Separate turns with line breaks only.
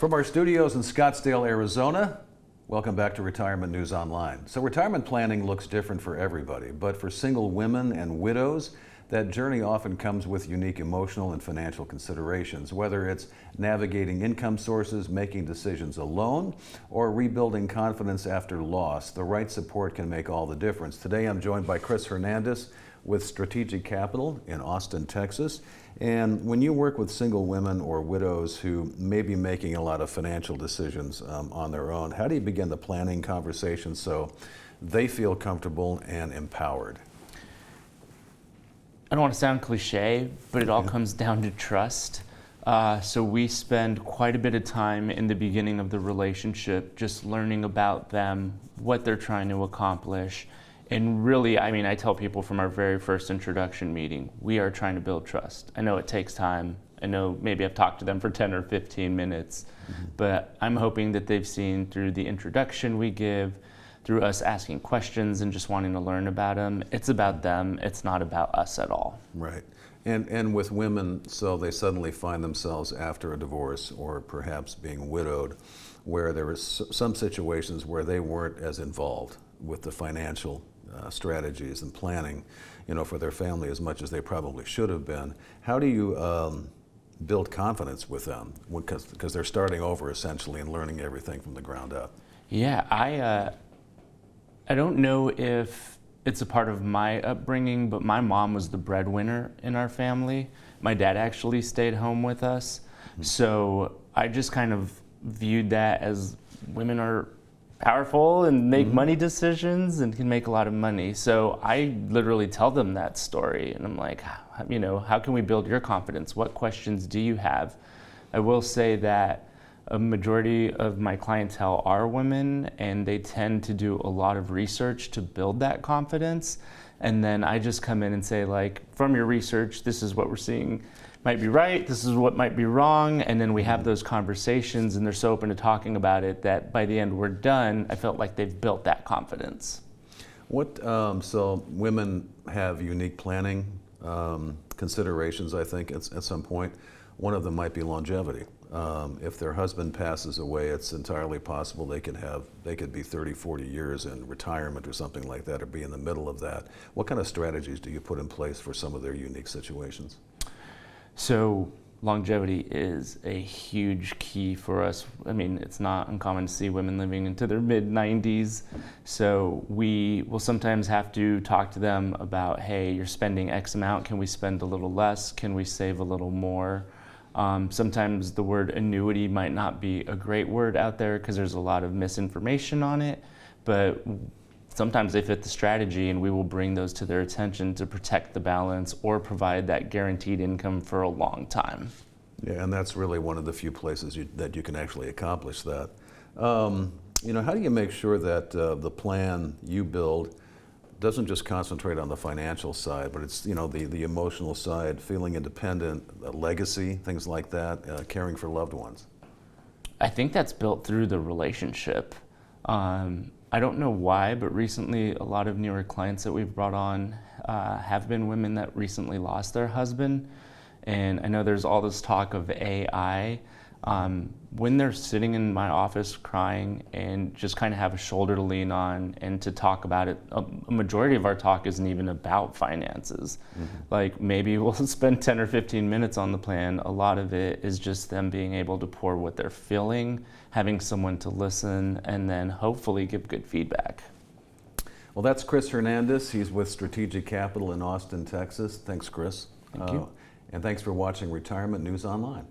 From our studios in Scottsdale, Arizona, welcome back to Retirement News Online. So retirement planning looks different for everybody, but for single women and widows, that journey often comes with unique emotional and financial considerations, whether it's navigating income sources, making decisions alone, or rebuilding confidence after loss. The right support can make all the difference. Today I'm joined by Chris Hernandez with Strategic Capital in Austin, Texas. And when you work with single women or widows who may be making a lot of financial decisions on their own, how do you begin the planning conversation so they feel comfortable and empowered?
I don't want to sound cliche, but it all comes down to trust. So we spend quite a bit of time in the beginning of the relationship just learning about them, what they're trying to accomplish. And really, I tell people from our very first introduction meeting, we are trying to build trust. I know it takes time. I know maybe I've talked to them for 10 or 15 minutes, but I'm hoping that they've seen through the introduction we give, through us asking questions and just wanting to learn about them, it's about them, it's not about us at all.
Right. And with women, so they suddenly find themselves after a divorce or perhaps being widowed, where there was some situations where they weren't as involved with the financial strategies and planning, for their family as much as they probably should have been. How do you build confidence with them? Because they're starting over essentially and learning everything from the ground up.
Yeah, I don't know if it's a part of my upbringing, but my mom was the breadwinner in our family. My dad actually stayed home with us. So I just kind of viewed that as women are powerful and make money decisions and can make a lot of money. So I literally tell them that story and I'm like, how can we build your confidence? What questions do you have? I will say that a majority of my clientele are women and they tend to do a lot of research to build that confidence. And then I just come in and say, from your research, this is what we're seeing might be right, this is what might be wrong. And then we have those conversations and they're so open to talking about it that by the end we're done, I felt like they've built that confidence.
So women have unique planning considerations, I think, at some point. One of them might be longevity. If their husband passes away, it's entirely possible they could be 30, 40 years in retirement or something like that, or be in the middle of that. What kind of strategies do you put in place for some of their unique situations?
So longevity is a huge key for us. It's not uncommon to see women living into their mid-90s. So we will sometimes have to talk to them about, hey, you're spending X amount, can we spend a little less? Can we save a little more? Sometimes the word annuity might not be a great word out there because there's a lot of misinformation on it, but sometimes they fit the strategy and we will bring those to their attention to protect the balance or provide that guaranteed income for a long time.
Yeah, and that's really one of the few places that you can actually accomplish that. How do you make sure that the plan you build doesn't just concentrate on the financial side, but it's the emotional side, feeling independent, a legacy, things like that, caring for loved ones?
I think that's built through the relationship. I don't know why, but recently a lot of newer clients that we've brought on have been women that recently lost their husband. And I know there's all this talk of AI. When they're sitting in my office crying and just kind of have a shoulder to lean on and to talk about it, a majority of our talk isn't even about finances. Maybe we'll spend 10 or 15 minutes on the plan. A lot of it is just them being able to pour what they're feeling, having someone to listen, and then hopefully give good feedback.
Well, that's Chris Hernandez. He's with Strategic Capital in Austin, Texas. Thanks, Chris.
Thank you.
And thanks for watching Retirement News Online.